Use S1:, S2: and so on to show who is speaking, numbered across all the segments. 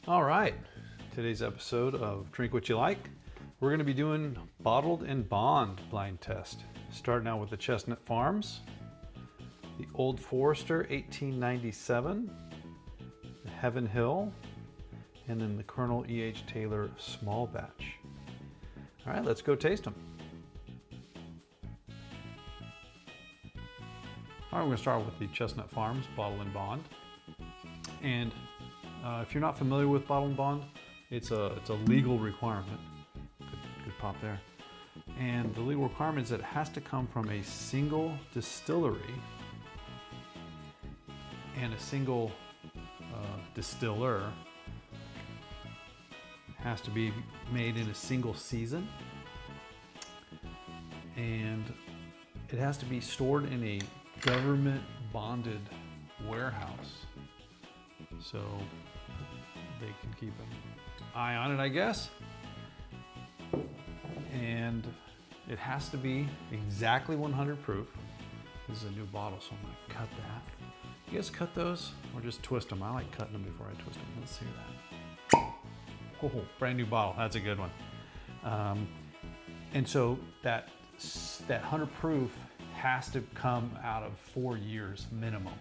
S1: All right, today's episode of Drink What You Like, we're going to be doing Bottled and Bond blind test. Starting out with the Chestnut Farms, the Old Forester 1897, the Heaven Hill, and then the Colonel E.H. Taylor small batch. All right, let's go taste them. All right, we're going to start with the Chestnut Farms Bottled and Bond. And if you're not familiar with Bottled and Bond, it's a legal requirement. Good pop there. And the legal requirement is that it has to come from a single distillery and a single distiller. Has to be made in a single season, and it has to be stored in a government bonded warehouse, so they can keep an eye on it, I guess. And it has to be exactly 100 proof. This is a new bottle, so I'm going to cut that. You guys cut those or just twist them? I like cutting them before I twist them. Let's hear that. Oh, brand new bottle. That's a good one. And so that 100 proof has to come out of 4 years minimum.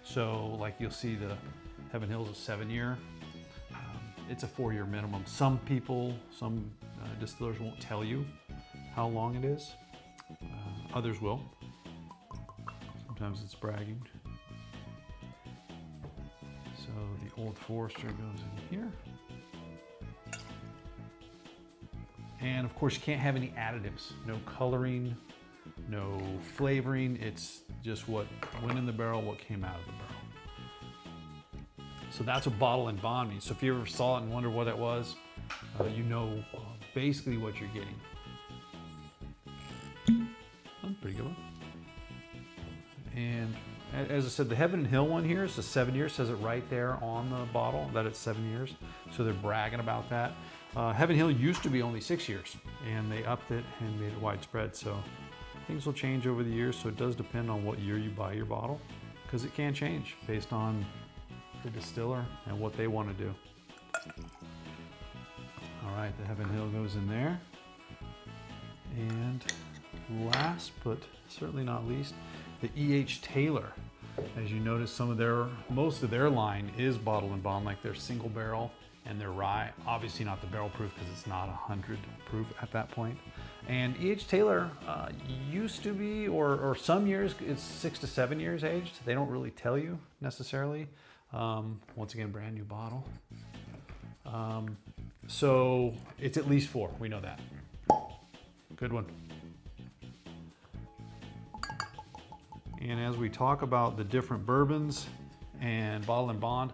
S1: So like you'll see the Heaven Hill's a 7-year. It's a 4-year minimum. Some distillers won't tell you how long it is. Others will. Sometimes it's bragging. So the Old Forester goes in here. And of course you can't have any additives, no coloring, no flavoring. It's just what went in the barrel, what came out of the barrel. So that's what Bottled and Bond means. So if you ever saw it and wonder what it was, you know basically what you're getting. That's a pretty good one. And as I said, the Heaven Hill one here is the 7 years. Says it right there on the bottle that it's 7 years. So they're bragging about that. Heaven Hill used to be only 6 years, and they upped it and made it widespread. So things will change over the years. So it does depend on what year you buy your bottle, because it can change based on the distiller and what they want to do. All right, the Heaven Hill goes in there. And last but certainly not least, the E.H. Taylor. As you notice, most of their line is Bottled and Bond, like their single barrel and their rye. Obviously not the barrel proof, because it's not 100 proof at that point. And E.H. Taylor used to be, or some years, it's 6 to 7 years aged. They don't really tell you necessarily. Once again, brand new bottle. So it's at least 4, we know that. Good one. And as we talk about the different bourbons and Bottled and Bond,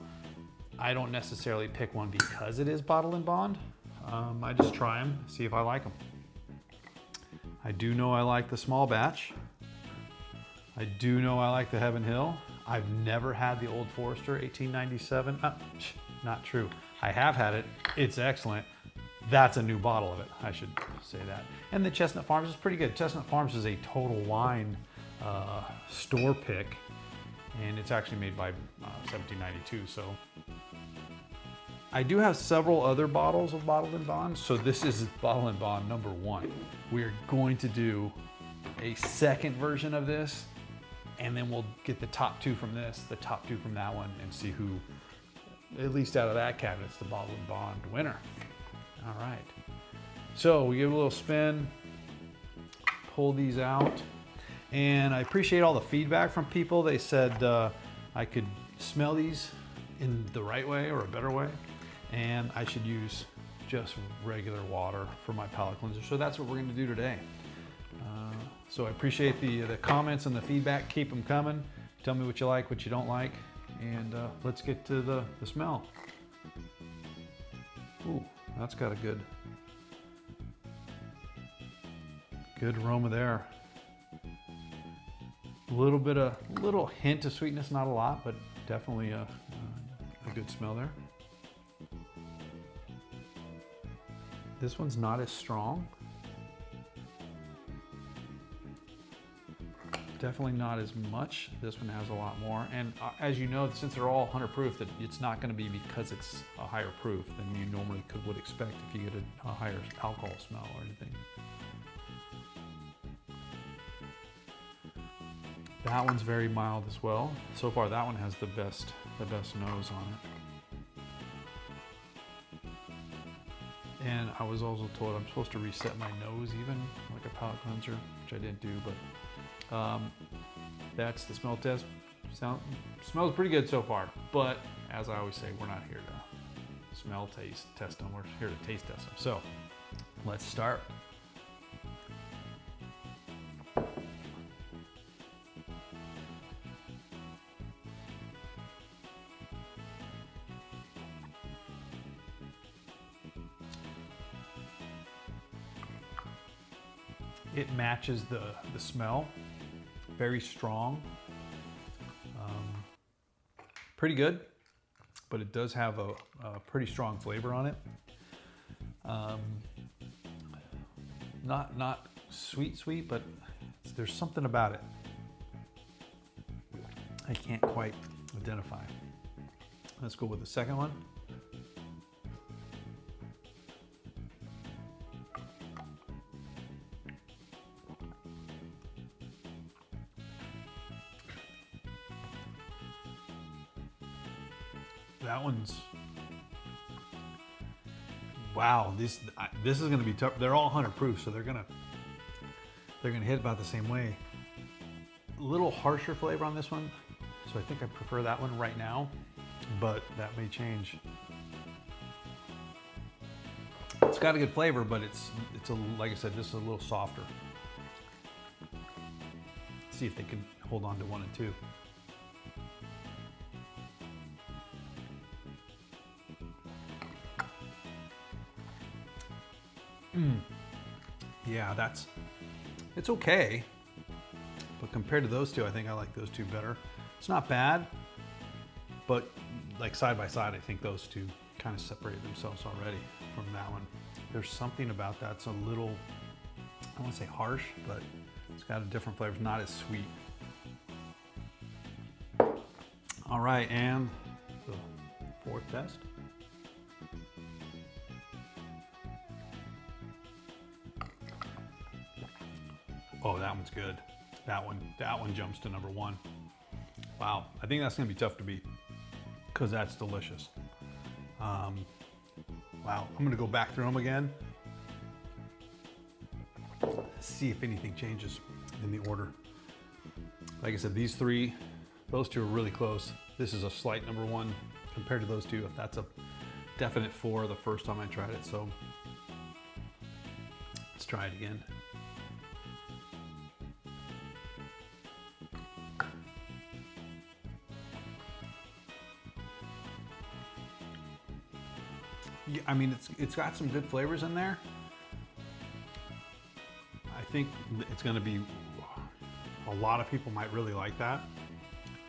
S1: I don't necessarily pick one because it is Bottled and Bond. I just try them, see if I like them. I do know I like the small batch. I do know I like the Heaven Hill. I've never had the Old Forester 1897. Not true. I have had it. It's excellent. That's a new bottle of it, I should say that. And the Chestnut Farms is pretty good. Chestnut Farms is a Total Wine store pick, and it's actually made by 1792. So I do have several other bottles of Bottled and Bond. So this is Bottled and Bond number 1. We're going to do a second version of this, and then we'll get the top 2 from this, the top 2 from that one, and see who, at least out of that cabinet's the Bottled and Bond winner. All right. So we give a little spin, pull these out, and I appreciate all the feedback from people. They said I could smell these in the right way or a better way, and I should use just regular water for my palate cleanser. So that's what we're going to do today. So I appreciate the comments and the feedback. Keep them coming. Tell me what you like, what you don't like, and let's get to the smell. Ooh, that's got a good aroma there. Little hint of sweetness, not a lot, but definitely a good smell there. This one's not as strong. Definitely not as much. This one has a lot more. And as you know, since they're all 100 proof, that it's not going to be because it's a higher proof than you normally would expect if you get a higher alcohol smell or anything. That one's very mild as well. So far, that one has the best nose on it. And I was also told I'm supposed to reset my nose even, like a palate cleanser, which I didn't do, but that's the smell test. Smells pretty good so far, but as I always say, we're not here to smell, taste, test them. We're here to taste test them. So let's start. It matches the smell. Very strong. Pretty good, but it does have a pretty strong flavor on it. Not sweet, but there's something about it I can't quite identify. Let's go with the second one. That one's, wow, this is gonna be tough. They're all 100 proof, so they're gonna hit about the same way. A little harsher flavor on this one, so I think I prefer that one right now, but that may change. It's got a good flavor, but it's like I said, this is a little softer. Let's see if they can hold on to 1 and 2. Yeah, it's okay, but compared to those two, I think I like those two better. It's not bad, but like side by side, I think those two kind of separated themselves already from that one. There's something about that's a little, I don't want to say harsh, but it's got a different flavor. It's not as sweet. All right, and the fourth test. Oh, that one's good. That one jumps to number 1. Wow, I think that's gonna be tough to beat because that's delicious. Wow, I'm gonna go back through them again. See if anything changes in the order. Like I said, these three, those two are really close. This is a slight number 1 compared to those two. That's a definite 4 the first time I tried it, so let's try it again. Yeah, I mean, it's got some good flavors in there. I think it's going to be, a lot of people might really like that,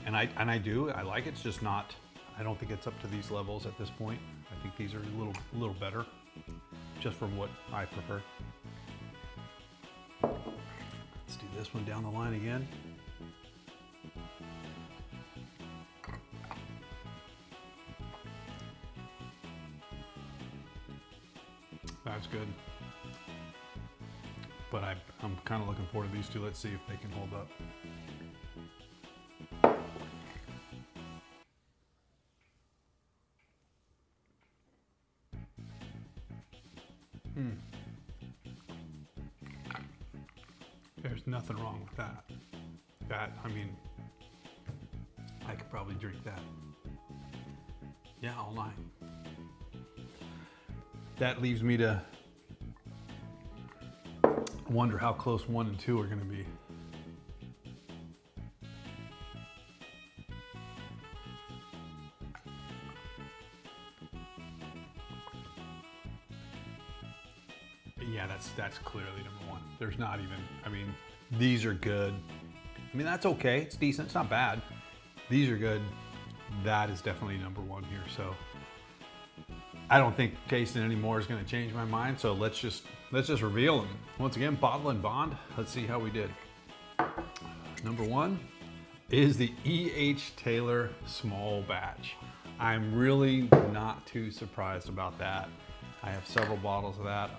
S1: and I do. I like it. It's just not. I don't think it's up to these levels at this point. I think these are a little better, just from what I prefer. Let's do this one down the line again. That's good. But I'm kind of looking forward to these two. Let's see if they can hold up. There's nothing wrong with that. I mean, I could probably drink that. Yeah, all night. That leaves me to wonder how close 1 and 2 are going to be. Yeah, that's clearly number 1. There's not even, I mean, these are good. I mean, that's okay. It's decent. It's not bad. These are good. That is definitely number 1 here. So I don't think tasting any more is going to change my mind. So let's just reveal them. Once again, Bottle and Bond. Let's see how we did. Number 1 is the E.H. Taylor Small Batch. I'm really not too surprised about that. I have several bottles of that.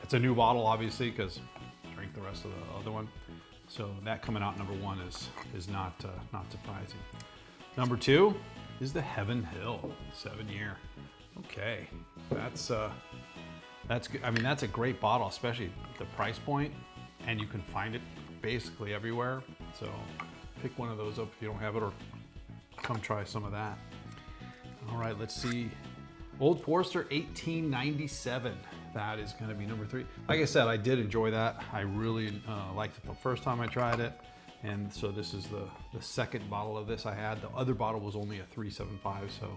S1: It's a new bottle, obviously, because I drank the rest of the other one. So that coming out number 1 is not surprising. Number 2 is the Heaven Hill 7-year. Okay, that's good. I mean, that's a great bottle, especially the price point, and you can find it basically everywhere. So pick one of those up if you don't have it, or come try some of that. All right, let's see. Old Forester 1897. That is going to be number 3. Like I said, I did enjoy that. I really liked it the first time I tried it. And so this is the second bottle of this I had. The other bottle was only a 375, so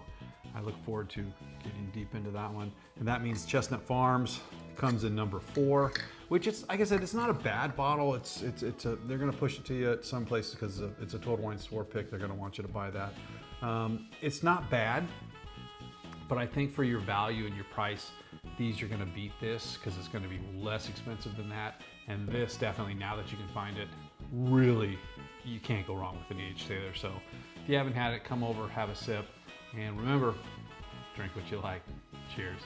S1: I look forward to getting deep into that one. And that means Chestnut Farms comes in number 4, which is, like I said, it's not a bad bottle. They're going to push it to you at some places because it's a Total Wine Store pick. They're going to want you to buy that. It's not bad, but I think for your value and your price, these are going to beat this because it's going to be less expensive than that. And this definitely, now that you can find it, really, you can't go wrong with an E.H. Taylor. So if you haven't had it, come over, have a sip, and remember, drink what you like. Cheers.